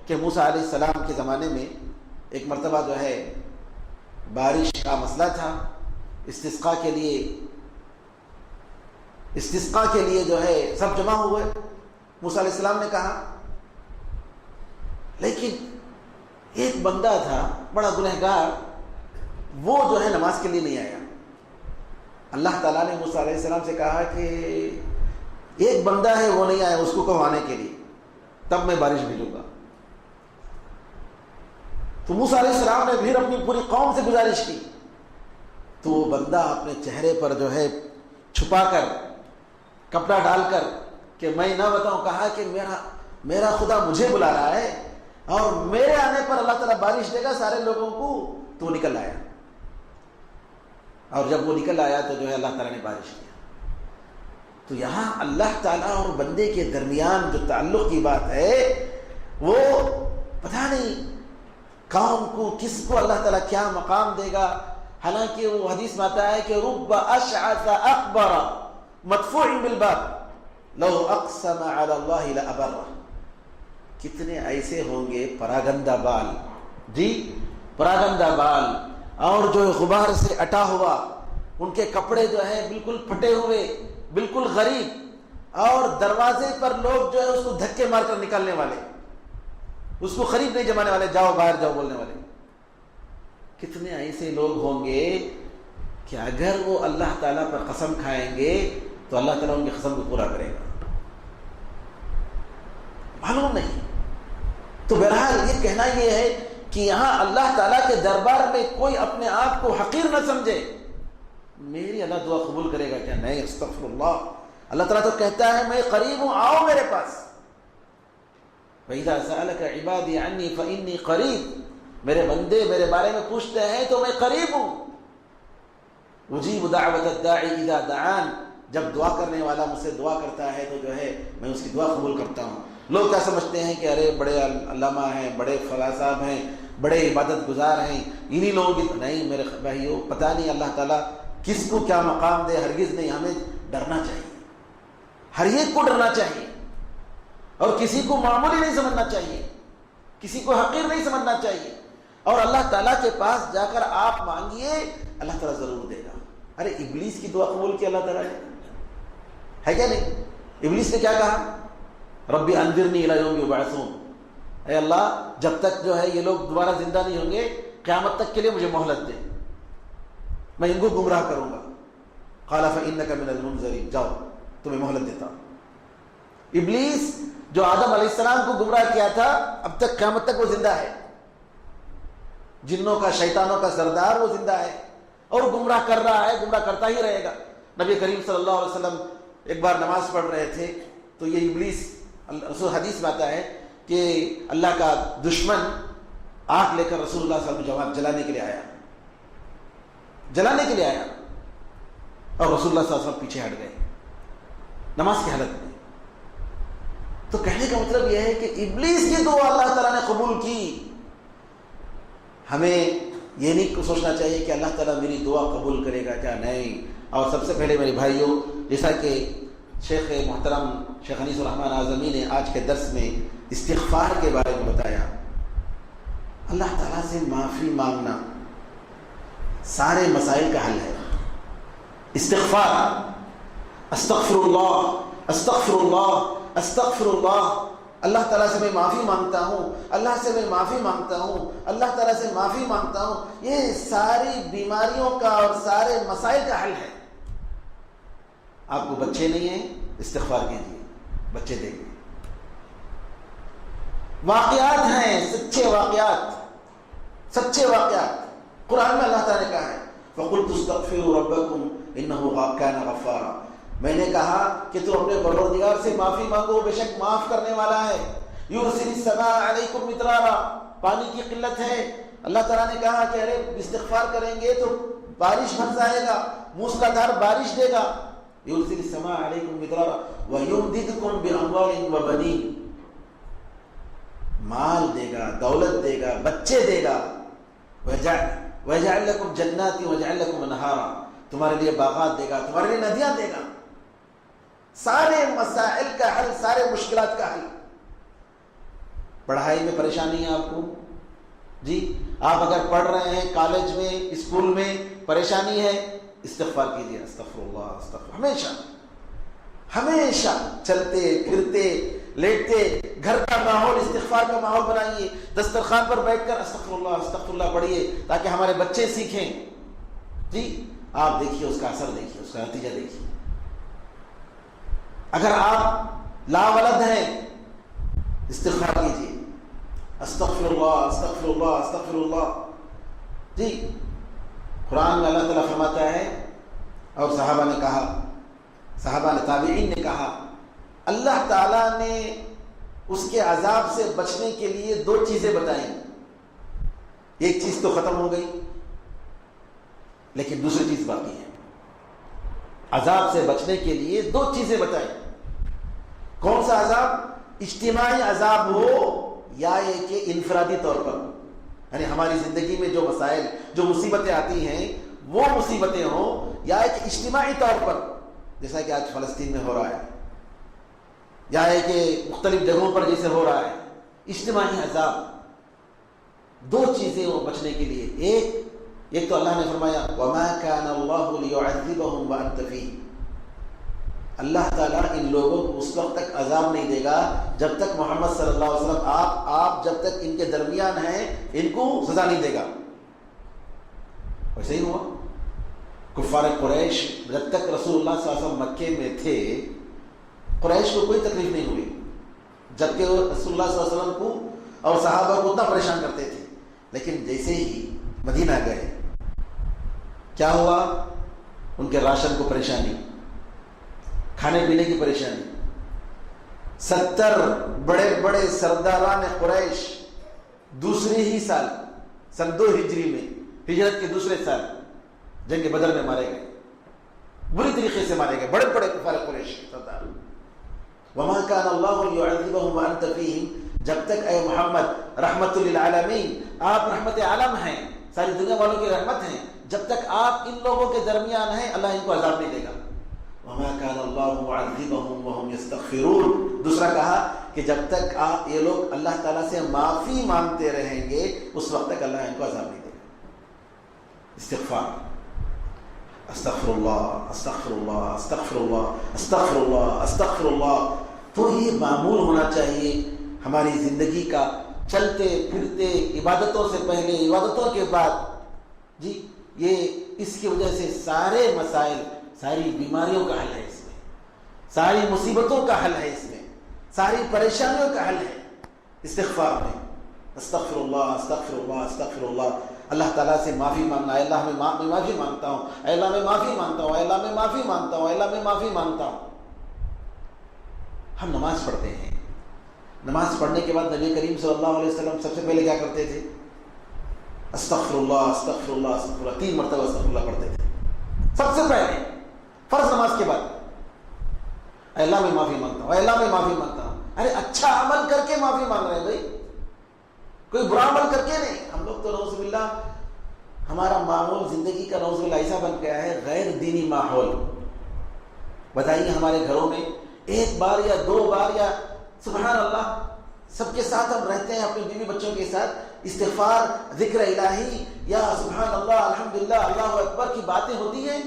کہ موسیٰ علیہ السلام کے زمانے میں ایک مرتبہ جو ہے بارش کا مسئلہ تھا, استسقاء کے لیے جو ہے سب جمع ہوئے. موسیٰ علیہ السلام نے کہا, لیکن ایک بندہ تھا بڑا گنہگار, وہ جو ہے نماز کے لیے نہیں آیا. اللہ تعالیٰ نے موسیٰ علیہ السلام سے کہا کہ ایک بندہ ہے وہ نہیں آیا, اس کو کہو آنے کے لیے, تب میں بارش بھیجوں گا. تو موسیٰ علیہ السلام نے پھر اپنی پوری قوم سے گزارش کی, تو وہ بندہ اپنے چہرے پر جو ہے چھپا کر, کپڑا ڈال کر کہ میں نہ بتاؤں, کہا کہ میرا خدا مجھے بلا رہا ہے اور میرے آنے پر اللہ تعالیٰ بارش دے گا سارے لوگوں کو. تو نکل آیا, اور جب وہ نکل آیا تو جو ہے اللہ تعالیٰ نے بارش کیا. تو یہاں اللہ تعالیٰ اور بندے کے درمیان جو تعلق کی بات ہے, وہ پتہ نہیں کون کو, کس کو اللہ تعالیٰ کیا مقام دے گا. حالانکہ وہ حدیث میں آتا ہے کہ رب اشعث اکبر مدفوع بالباب لو اقسم علی اللہ لابر. کتنے ایسے ہوں گے پراگندہ بال, پراگندہ بال, اور جو غبار سے اٹا ہوا, ان کے کپڑے جو ہیں بالکل پھٹے ہوئے, بالکل غریب, اور دروازے پر لوگ جو ہے اس کو دھکے مار کر نکالنے والے, اس کو خرید نہیں جمانے والے, جاؤ باہر جاؤ بولنے والے. کتنے ایسے لوگ ہوں گے کہ اگر وہ اللہ تعالیٰ پر قسم کھائیں گے تو اللہ تعالیٰ ان کی قسم کو پورا کرے گا. معلوم نہیں. تو بہرحال یہ کہنا یہ ہے کہ یہاں اللہ تعالیٰ کے دربار میں کوئی اپنے آپ کو حقیر نہ سمجھے. میری اللہ دعا قبول کرے گا کیا؟ نہیں, استغفر اللہ, اللہ تعالیٰ تو کہتا ہے میں قریب ہوں، آؤ میرے پاس. وَإِذَا سَأَلَكَ عِبَادِي عَنِّي فَإِنِّي قَرِيب، میرے بندے میرے بارے میں پوچھتے ہیں تو میں قریب ہوں. اجیب دعوت الداعی اذا دعان، جب دعا کرنے والا مجھ سے دعا کرتا ہے تو جو ہے میں اس کی دعا قبول کرتا ہوں. لوگ کیا سمجھتے ہیں کہ ارے بڑے علامہ ہیں، بڑے فلاں صاحب ہیں، بڑے عبادت گزار ہیں، انہی لوگوں کی نہیں. میرے بھائیو پتہ نہیں اللہ تعالیٰ کس کو کیا مقام دے. ہرگز نہیں. ہمیں ڈرنا چاہیے، ہر ایک کو ڈرنا چاہیے، اور کسی کو معمولی نہیں سمجھنا چاہیے، کسی کو حقیر نہیں سمجھنا چاہیے. اور اللہ تعالیٰ کے پاس جا کر آپ مانگیے، اللہ تعالیٰ ضرور دے گا. ارے ابلیس کی دعا قبول کی اللہ تعالیٰ نے، ہے کیا نہیں؟ ابلیس نے کیا کہا؟ ربی انذرنی الی یوم یبعثون، اے اللہ جب تک جو ہے یہ لوگ دوبارہ زندہ نہیں ہوں گے قیامت تک کے لیے مجھے مہلت دے، میں ان کو گمراہ کروں گا. قال فإنک من المنذرین، جاؤ تمہیں مہلت دیتا ہوں. ابلیس جو آدم علیہ السلام کو گمراہ کیا تھا اب تک قیامت تک وہ زندہ ہے. جنوں کا شیطانوں کا سردار وہ زندہ ہے اور گمراہ کر رہا ہے، گمراہ کرتا ہی رہے گا. نبی کریم صلی اللہ علیہ وسلم ایک بار نماز پڑھ رہے تھے تو یہ ابلیس، رسول حدیث میں آتا ہے کہ اللہ کا دشمن آگ لے کر رسول اللہ صلی اللہ علیہ وسلم جلانے کے لیے آیا، جلانے کے لیے آیا، اور رسول اللہ صلی اللہ علیہ وسلم پیچھے ہٹ گئے نماز کی حالت میں. تو کہنے کا مطلب یہ ہے کہ ابلیس کی دعا اللہ تعالیٰ نے قبول کی. ہمیں یہ نہیں سوچنا چاہیے کہ اللہ تعالیٰ میری دعا قبول کرے گا کیا، نہیں. اور سب سے پہلے میرے بھائیوں، جیسا کہ شیخ محترم شیخ انیس الرحمن اعظمی نے آج کے درس میں استغفار کے بارے میں بتایا. اللہ تعالیٰ سے معافی مانگنا سارے مسائل کا حل ہے. استغفار، استغفر اللہ استغفر اللہ استغفر اللہ، اللہ تعالیٰ سے میں معافی مانگتا ہوں، اللہ سے میں معافی مانگتا ہوں، اللہ تعالیٰ سے معافی مانگتا ہوں. یہ ساری بیماریوں کا اور سارے مسائل کا حل ہے. آپ کو بچے نہیں ہیں، استغفار کیجیے، بچے دیں گے. واقعات ہیں، سچے واقعات، سچے واقعات قرآن میں اللہ تعالیٰ نے کہا ہے فَقُلْتُ اسْتَغْفِرُوا رَبَّكُمْ إِنَّهُ كَانَ غَفَّارًا. میں نے کہا کہ تو اپنے پروردگار سے معافی مانگو، بے شک معاف کرنے والا ہے. یُرْسِلِ السَّمَاءَ عَلَيْكُمْ مِدْرَارًا، پانی کی قلت ہے. اللہ تعالیٰ نے کہا کہ ارے استغفار کریں گے تو بارش برسائے گا، موسلادھار بارش دے گا. یُرْسِلِ السَّمَاءَ عَلَيْكُمْ مِدْرَارًا وَيُمْدِدْكُمْ بِأَمْوَالٍ وَبَنِينَ، مال دے گا، دولت دے گا، بچے دے گا. وَيَجْعَلْ لَكُمْ جَنَّاتٍ وَيَجْعَلْ لَكُمْ أَنْهَارًا، تمہارے لیے باغات دے گا، تمہارے لیے ندیاں دے گا. سارے مسائل کا حل، سارے مشکلات کا حل. پڑھائی میں پریشانی ہے آپ کو جی، آپ اگر پڑھ رہے ہیں کالج میں، اسکول میں پریشانی ہے، استغفار کیجیے. استغفر اللہ استغفر، ہمیشہ ہمیشہ چلتے پھرتے لیٹتے گھر کا ماحول استغفار کا ماحول بنائیے. دسترخوان پر بیٹھ کر استغفر اللہ پڑھیے تاکہ ہمارے بچے سیکھیں. جی آپ دیکھیے اس کا اثر، دیکھیے اس کا نتیجہ دیکھیے. اگر آپ لاولد ہیں استغفار کیجیے، استغفر اللہ استغفر اللہ استغفر اللہ. جی قرآن میں اللہ تعالیٰ فرماتا ہے، اور صحابہ نے کہا، صحابہ نے، تابعین نے کہا، اللہ تعالیٰ نے اس کے عذاب سے بچنے کے لیے دو چیزیں بتائیں. ایک چیز تو ختم ہو گئی لیکن دوسری چیز باقی ہے. عذاب سے بچنے کے لیے دو چیزیں بتائیں. کون سا عذاب؟ اجتماعی عذاب ہو یا یہ کہ انفرادی طور پر، یعنی ہماری زندگی میں جو مسائل، جو مصیبتیں آتی ہیں وہ مصیبتیں ہوں، یا ایک اجتماعی طور پر جیسا کہ آج فلسطین میں ہو رہا ہے، یا ہے کہ مختلف جگہوں پر جیسے ہو رہا ہے. اجتماعی عذاب، دو چیزیں وہ بچنے کے لیے. ایک تو اللہ نے فرمایا وَمَا كَانَ اللَّهُ لِيُعَذِّبَهُمْ وَأَنْتَ فِيهِمْ، اللہ تعالیٰ ان لوگوں کو اس وقت تک عذاب نہیں دے گا جب تک محمد صلی اللہ علیہ وسلم آپ جب تک ان کے درمیان ہیں ان کو سزا نہیں دے گا. ویسے ہی ہوا. کفار قریش جب تک رسول اللہ صلی اللہ علیہ وسلم مکے میں تھے، قریش کو کوئی تکلیف نہیں ہوئی، جبکہ وہ رسول اللہ صلی اللہ علیہ وسلم کو اور صحابہ کو اتنا پریشان کرتے تھے. لیکن جیسے ہی مدینہ گئے کیا ہوا؟ ان کے راشن کو پریشانی، کھانے پینے کی پریشانی. 70 بڑے بڑے سرداران قریش دوسری ہی سال سن 2 ہجری میں، ہجرت کے دوسرے سال جنگ بدر میں مارے گئے، بری طریقے سے مارے گئے، بڑے بڑے کفار قریش سردار. وما كان الله يعذبهم وانت فيهم، جب تک اے محمد رحمت للعالمین، آپ رحمت عالم ہیں، ساری دنیا والوں کی رحمت ہیں، جب تک آپ ان لوگوں کے درمیان ہیں اللہ ان کو عذاب نہیں دے گا. وما كان الله معذبهم وهم يستغفرون. دوسرا کہا کہ جب تک آپ یہ لوگ اللہ تعالیٰ سے معافی مانگتے رہیں گے اس وقت تک اللہ ان کو عذاب نہیں دے گا. استغفار، استغفر اللہ استغفر اللہ استغفر اللہ استغفر اللہ استغفر اللہ. تو یہ معمول ہونا چاہیے ہماری زندگی کا، چلتے پھرتے، عبادتوں سے پہلے، عبادتوں کے بعد. جی یہ اس کی وجہ سے سارے مسائل، ساری بیماریوں کا حل ہے اس میں، ساری مصیبتوں کا حل ہے اس میں، ساری پریشانیوں کا حل ہے استغفار میں. استغفر اللہ استغفر اللہ استغفر اللہ. اللہ تعالیٰ سے معافی مانگنا، اے اللہ میں معافی مانگتا ہوں، اے اللہ میں معافی مانگتا ہوں، اے اللہ میں معافی مانگتا ہوں، اے اللہ میں معافی مانگتا ہوں. ہم نماز پڑھتے ہیں، نماز پڑھنے کے بعد نبی کریم صلی اللہ علیہ وسلم سب سے پہلے کیا کرتے تھے؟ استغفر اللہ استغفر اللہ استغفر اللہ، 3 مرتبہ استغفر اللہ پڑھتے تھے سب سے پہلے فرض نماز کے بعد. اے اللہ میں معافی مانگتا ہوں، اے اللہ میں معافی مانگتا ہوں. ارے اچھا عمل کر کے معافی مانگ رہے ہیں بھائی، کوئی برا عمل کر کے نہیں. ہم لوگ تو نعوذ باللہ ہمارا معمول زندگی کا نعوذ باللہ ایسا بن گیا ہے، غیر دینی ماحول. بتائیے ہمارے گھروں میں 1 بار یا 2 بار یا سبحان اللہ سب کے ساتھ ہم رہتے ہیں، اپنی بیوی بچوں کے ساتھ استغفار، ذکر الہی یا سبحان اللہ الحمدللہ اللہ اکبر کی باتیں ہوتی ہیں؟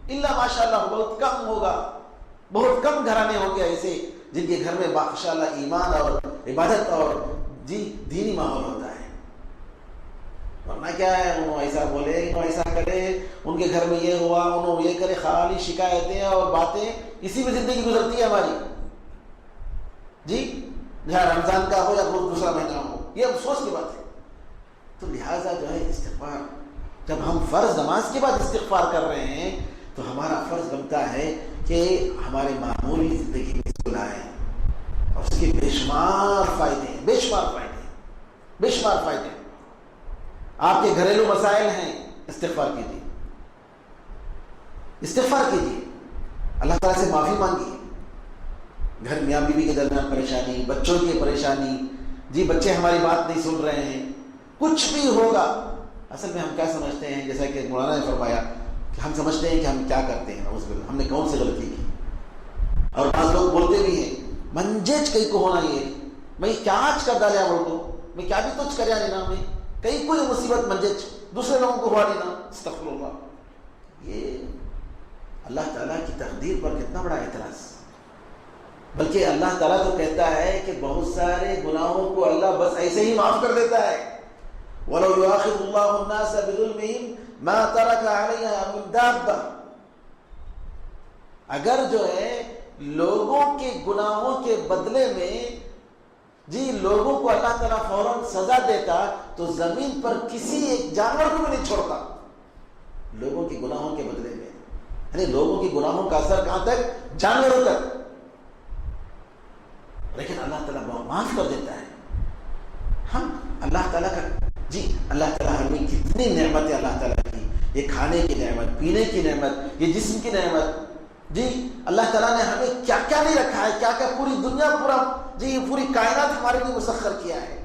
الا ماشاء اللہ بہت کم ہوگا، بہت کم گھرانے ہوں گے ایسے جن کے گھر میں ماشاء اللہ ایمان اور عبادت اور دینی ماحول ہوتا ہے. ورنہ کیا ہے، انہوں ایسا بولے، انہوں ایسا کرے، ان کے گھر میں یہ ہوا، انہوں یہ کرے، خالی شکایتیں اور باتیں، اسی میں زندگی گزرتی ہے ہماری. جی جہاں رمضان کا ہو یا دوسرا مہینہ ہو، یہ افسوس کی بات ہے. تو لہٰذا جو ہے استغفار، جب ہم فرض نماز کے بعد استغفار کر رہے ہیں تو ہمارا فرض بنتا ہے کہ ہمارے معمولی زندگی میں اس کو لائیں، اور اس کے بے شمار فائدے ہیں، بے شمار فائدے ہیں، بے شمار فائدے ہیں. آپ کے گھریلو مسائل ہیں، استغفار کیجیے، استغفار کیجیے، اللہ تعالیٰ سے معافی مانگیے. گھر میاں بیوی کے درمیان پریشانی، بچوں کی پریشانی، جی بچے ہماری بات نہیں سن رہے ہیں، کچھ بھی ہوگا. اصل میں ہم کیا سمجھتے ہیں، جیسا کہ مولانا نے فرمایا کہ ہم سمجھتے ہیں کہ ہم کیا کرتے ہیں، ہم نے کون سی غلطی کی. اور بعض لوگ بولتے بھی ہیں منجیچ کئی کو ہونا، یہ میں کیا آج کر ڈالیا بولو، میں کیا بھی کچھ کریا نہیں نا، میں کئی کوئی مصیبت منجیچ دوسرے لوگوں کو ہوا نہیں نا. استغفر اللہ. یہ اللہ تعالیٰ کی تقدیر پر کتنا بڑا اعتراض. بلکہ اللہ تعالیٰ تو کہتا ہے کہ بہت سارے گناہوں کو اللہ بس ایسے ہی معاف کر دیتا ہے. وَلَوْ يُؤَاخِذُ اللَّهُ النَّاسَ بِظُلْمِهِمْ مَا تَرَكَ عَلَيْهَا مِن دَابَّةٍ. اگر جو ہے لوگوں کے گناہوں کے بدلے میں جی لوگوں کو اللہ تعالیٰ فوراً سزا دیتا تو زمین پر کسی ایک جانور کو بھی نہیں چھوڑتا. لوگوں کے گناہوں کے بدلے میں، یعنی لوگوں کے گناہوں کا اثر کہاں تک؟ جانوروں تک. لیکن اللہ تعالیٰ معاف کر دیتا ہے. ہم اللہ تعالیٰ کا جی اللہ تعالیٰ ہمیں کتنی نعمتیں اللہ تعالیٰ کی، یہ کھانے کی نعمت، پینے کی نعمت، یہ جسم کی نعمت. جی اللہ تعالیٰ نے ہمیں کیا کیا نہیں رکھا ہے، کیا کیا پوری دنیا پورا جی پوری کائنات ہمارے لیے مسخر کیا ہے.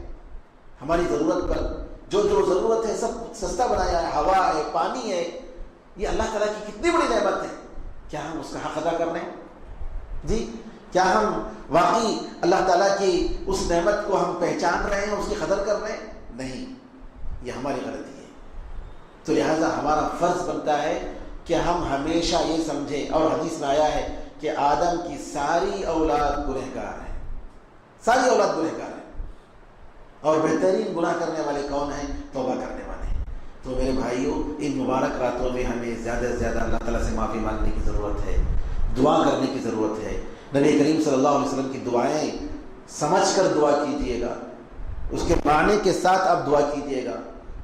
ہماری ضرورت پر جو جو ضرورت ہے سب سستا بنایا ہے، ہوا ہے، پانی ہے. یہ اللہ تعالیٰ کی کتنی بڑی نعمت ہے. کیا ہم اس کا حق ادا کر رہے ہیں؟ جی کیا ہم واقعی اللہ تعالیٰ کی اس نعمت کو ہم پہچان رہے ہیں، اس کی قدر کر رہے ہیں؟ نہیں، یہ ہماری غلطی ہے. تو لہٰذا ہمارا فرض بنتا ہے کہ ہم ہمیشہ یہ سمجھیں، اور حدیث میں آیا ہے کہ آدم کی ساری اولاد گنہگار ہے، ساری اولاد گنہگار ہے، اور بہترین گناہ کرنے والے کون ہیں؟ توبہ کرنے والے ہیں. تو میرے بھائیوں، ان مبارک راتوں میں ہمیں زیادہ سے زیادہ اللہ تعالیٰ سے معافی مانگنے کی ضرورت ہے، دعا کرنے کی ضرورت ہے. نبی کریم صلی اللہ علیہ وسلم کی دعائیں سمجھ کر دعا کیجیے گا، اس کے معنی کے ساتھ آپ دعا کیجیے گا.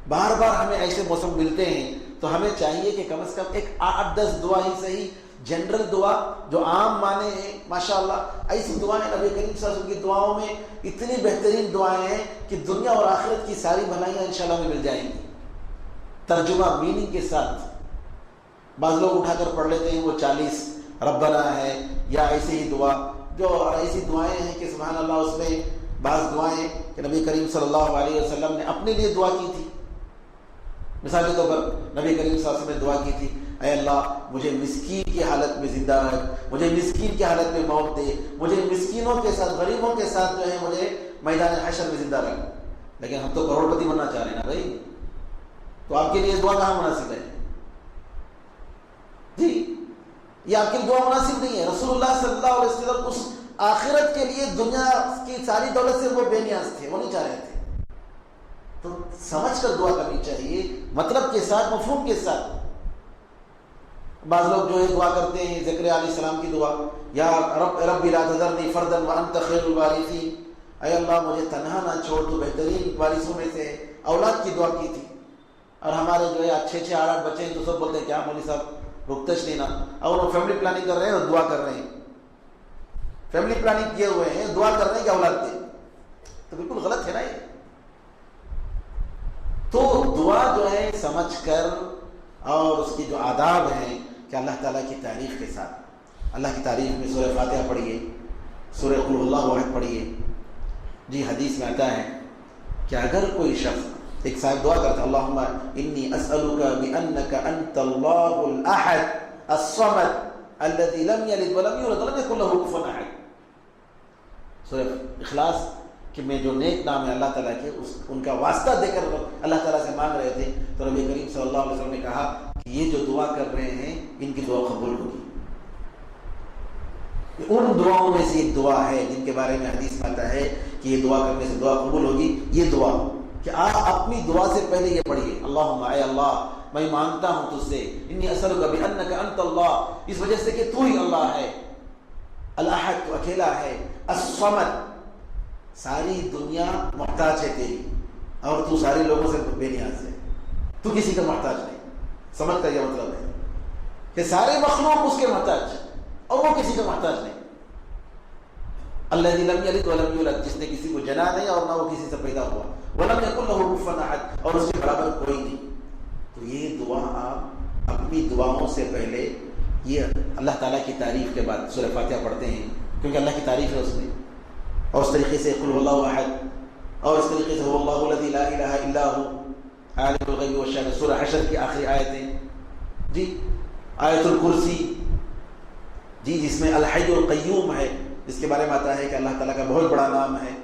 بار بار ہمیں ایسے موسم ملتے ہیں تو ہمیں چاہیے کہ کم از کم ایک 8-10 دعا ہی صحیح جنرل دعا جو عام معنی ہیں ماشاءاللہ، ایسی دعائیں نبی کریم صلی اللہ علیہ وسلم کی دعاؤں میں اتنی بہترین دعائیں ہیں کہ دنیا اور آخرت کی ساری بھلائیاں انشاءاللہ میں مل جائیں گی، ترجمہ میننگ کے ساتھ۔ بعض لوگ اٹھا کر پڑھ لیتے ہیں وہ 40 ربنا ہے یا ایسی ہی دعا، جو ایسی دعائیں ہیں کہ سبحان اللہ، اس میں بعض دعائیں کہ نبی کریم صلی اللہ علیہ وسلم نے اپنے لیے دعا کی تھی۔ مثال کے طور پر نبی کریم صلی اللہ علیہ وسلم نے دعا کی تھی، اے اللہ مجھے مسکین کی حالت میں زندہ رکھ، مجھے مسکین کی حالت میں موت دے، مجھے مسکینوں کے ساتھ، غریبوں کے ساتھ جو ہے مجھے میدان حشر میں زندہ رکھ۔ لیکن ہم تو کروڑ پتی بننا چاہ رہے ہیں نا بھائی، تو آپ کے لیے دعا کہاں مناسب ہے؟ جی یہ آپ کے لیے دعا مناسب نہیں ہے۔ رسول اللہ صلی اللہ علیہ وسلم اس آخرت کے لیے دنیا کی ساری دولت سے وہ بے نیاز تھے، وہ نہیں چاہ رہے تھے۔ تو سمجھ کر دعا کرنی چاہیے، مطلب کے ساتھ، مفہوم کے ساتھ۔ بعض لوگ جو ہے دعا کرتے ہیں زکریا علیہ السلام کی دعا، یا رب لا تذرنی فردا وانت خیر الوارثین، اے اللہ مجھے تنہا نہ چھوڑ، تو بہترین وارثوں میں سے اولاد کی دعا کی تھی۔ اور ہمارے جو ہے 6 8 بچے ہیں تو سب بولتے ہیں کیا مولوی صاحب رکتش لینا، اور وہ فیملی پلاننگ کر رہے ہیں اور دعا کر رہے ہیں، فیملی پلاننگ کیے ہوئے ہیں، دعا کر رہے ہیں کہ اولاد دے، تو بالکل غلط ہے نا یہ۔ تو دعا جو ہے سمجھ کر، اور اس کی جو آداب ہیں کہ اللہ تعالیٰ کی تعریف کے ساتھ، اللہ کی تعریف میں سورہ فاتحہ پڑھیے، سورہ قل هو اللہ احد پڑھیے۔ جی حدیث میں آتا ہے کہ اگر کوئی شخص، ایک صاحب دعا کرتا اللہم انی اسألک بانک انت اللہ الاحد الصمد الذی لم یلد ولم یولد ولم یکن له کفوا احد۔ سورہ اخلاص کہ میں جو نیک نام ہے اللہ تعالیٰ کے، ان کا واسطہ دے کر اللہ تعالیٰ سے مانگ رہے تھے، تو نبی کریم صلی اللہ علیہ وسلم نے کہا کہ یہ جو دعا کر رہے ہیں ان کی دعا قبول ہوگی۔ ان دعاؤں میں سے ایک دعا ہے جن کے بارے میں حدیث میں آتا ہے کہ یہ دعا کرنے سے دعا قبول ہوگی۔ یہ دعا کہ آپ اپنی دعا سے پہلے یہ پڑھیے، اللہم اے اللہ میں مانگتا ہوں تجھ سے، انی اسألک بانک انت اللہ، اس وجہ سے کہ تو ہی اللہ ہے، الاحد تو اکیلا ہے، الصمد ساری دنیا محتاج ہے تیری، اور تو سارے لوگوں سے بے نیاز ہے، تو کسی کا محتاج نہیں۔ سمجھ کا یہ مطلب ہے کہ سارے مخلوق اس کے محتاج اور وہ کسی کا محتاج نہیں۔ الذی لم یلد ولم یولد، جس نے کسی کو جنا نہیں اور نہ وہ کسی سے پیدا ہوا، ولم یکن له کفوا احد، اور اس کے برابر کوئی نہیں۔ تو یہ دعا آپ اپنی دعاؤں سے پہلے یہ اللہ تعالیٰ کی تعریف کے بعد سورہ فاتحہ پڑھتے ہیں، کیونکہ اللہ کی تعریف ہے اس میں، اور اس طریقے سے قل هو اللہ احد، اور اس طریقے سے هو اللہ الذی لا الہ الا هو عالم الغیب والشہادہ، سورہ حشر کی آخری آیتیں، جی آیت الکرسی، جی جس میں الحی القیوم ہے، جس کے بارے میں آتا ہے کہ اللہ تعالیٰ کا بہت بڑا نام ہے،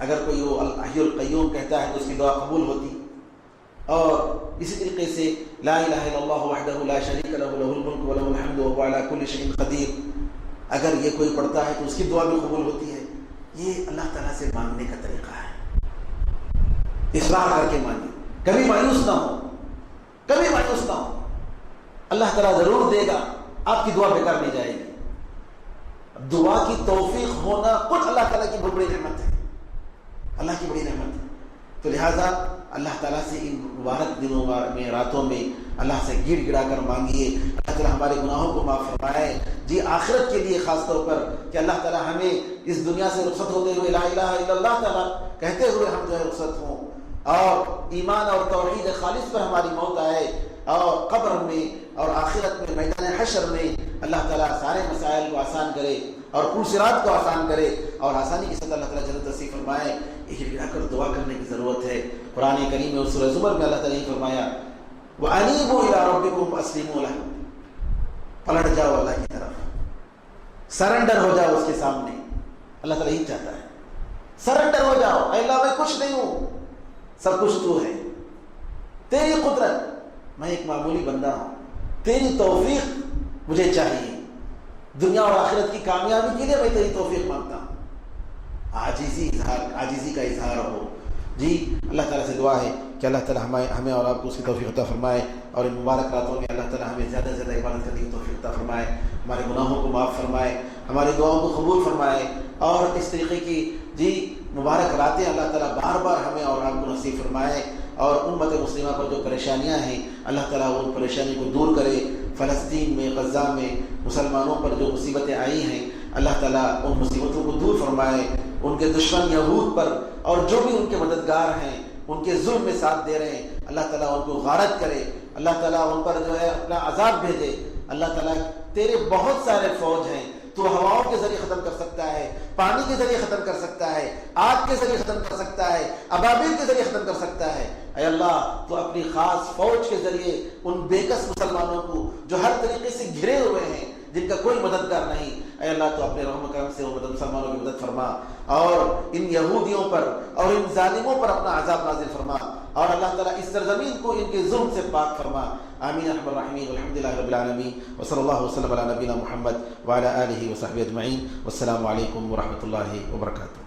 اگر کوئی وہ الحی القیوم کہتا ہے تو اس کی دعا قبول ہوتی۔ اور اسی طریقے سے لا الہ الا اللہ وحدہ لا شریک لہ لہ الملک ولہ الحمد وہو علی کل شیء قدیر، اگر یہ کوئی پڑھتا ہے تو اس کی دعا بھی قبول ہوتی ہے۔ یہ اللہ تعالیٰ سے مانگنے کا طریقہ ہے، اصرار کر کے مانگے، کبھی مایوس نہ ہو، کبھی مایوس نہ ہو، اللہ تعالیٰ ضرور دے گا، آپ کی دعا بیکار نہیں جائے گی۔ دعا کی توفیق ہونا خود اللہ تعالیٰ کی بہت بڑی نعمت ہے، اللہ کی بڑی نعمت ہے۔ تو لہٰذا اللہ تعالیٰ سے ان مبارک دنوں میں، راتوں میں اللہ سے گڑ گڑا کر مانگیے، اللہ تعالیٰ ہمارے گناہوں کو معاف فرمائے، جی آخرت کے لیے خاص طور پر کہ اللہ تعالیٰ ہمیں اس دنیا سے رخصت ہوتے ہوئے لا الہ الا اللہ تعالیٰ کہتے ہوئے ہم جو ہے رخصت ہوں، اور ایمان اور توحید خالص پر ہماری موت آئے، اور قبر میں اور آخرت میں میدان حشر میں اللہ تعالیٰ سارے مسائل کو آسان کرے، اور پل صراط کو آسان کرے، اور آسانی کے ساتھ اللہ تعالیٰ جنت نصیب فرمائے۔ یہ گڑا کر دعا کرنے کی ضرورت ہے۔ قرآن کریم میں سورہ زمر میں اللہ تعالیٰ نے فرمایا وَأَنِيبُوا إِلَىٰ رَبِّكُمْ وَأَسْلِمُوا لَهُ، پلٹ جاؤ اللہ کی طرف، سرنڈر ہو جاؤ اس کے سامنے۔ اللہ تعالیٰ یہی چاہتا ہے، سرنڈر ہو جاؤ، اے اللہ میں کچھ نہیں ہوں، سب کچھ تو ہے، تیری قدرت، میں ایک معمولی بندہ ہوں، تیری توفیق مجھے چاہیے، دنیا اور آخرت کی کامیابی کے لیے میں تیری توفیق مانگتا ہوں۔ عاجزی کا اظہار ہو۔ جی اللہ تعالیٰ سے دعا ہے کہ اللہ تعالیٰ ہمیں اور آپ کو اس کی توفیق عطا فرمائے، اور ان مبارک راتوں میں اللہ تعالیٰ ہمیں زیادہ سے زیادہ عبادت کرنے کی توفیق عطا فرمائے، ہمارے گناہوں کو معاف فرمائے، ہماری دعاؤں کو قبول فرمائے، اور اس طریقے کی جی مبارک راتیں اللہ تعالیٰ بار بار ہمیں اور آپ کو نصیب فرمائے۔ اور امت مسلمہ پر جو پریشانیاں ہیں اللہ تعالیٰ ان پریشانی کو دور کرے. فلسطین میں، غزہ میں مسلمانوں پر جو مصیبتیں آئی ہیں اللہ تعالیٰ ان مصیبتوں کو دور فرمائے. ان کے دشمن یہود پر اور جو بھی ان کے مددگار ہیں ان کے ظلم میں ساتھ دے رہے ہیں اللہ تعالیٰ ان کو غارت کرے. اللہ تعالیٰ ان پر جو ہے اپنا عذاب بھیجے. اللہ تعالیٰ تیرے بہت سارے فوج ہیں، تو ہواؤں کے ذریعے ختم کر سکتا ہے، پانی کے ذریعے ختم کر سکتا ہے، آگ کے ذریعے ختم کر سکتا ہے، ابابیل کے ذریعے ختم کر سکتا ہے. اے اللہ تو اپنی خاص فوج کے ذریعے ان بےکس مسلمانوں کو جو ہر طریقے سے گھرے ہوئے ہیں، جن کا کوئی مددگار نہیں، اے اللہ تو اپنے رحم کرم سے ان مسلمانوں کی مدد فرما اور ان یہودیوں پر اور ان ظالموں پر اپنا عذاب نازل فرما. اور اللہ تعالیٰ اس سرزمین کو ان کے ظلم سے پاک فرما. آمین ارحم الراحمین. والحمدللہ رب العالمین وصلی اللہ وسلم علی نبینا محمد وعلی آلہ وصحبہ اجمعین. والسلام علیکم ورحمۃ اللہ وبرکاتہ.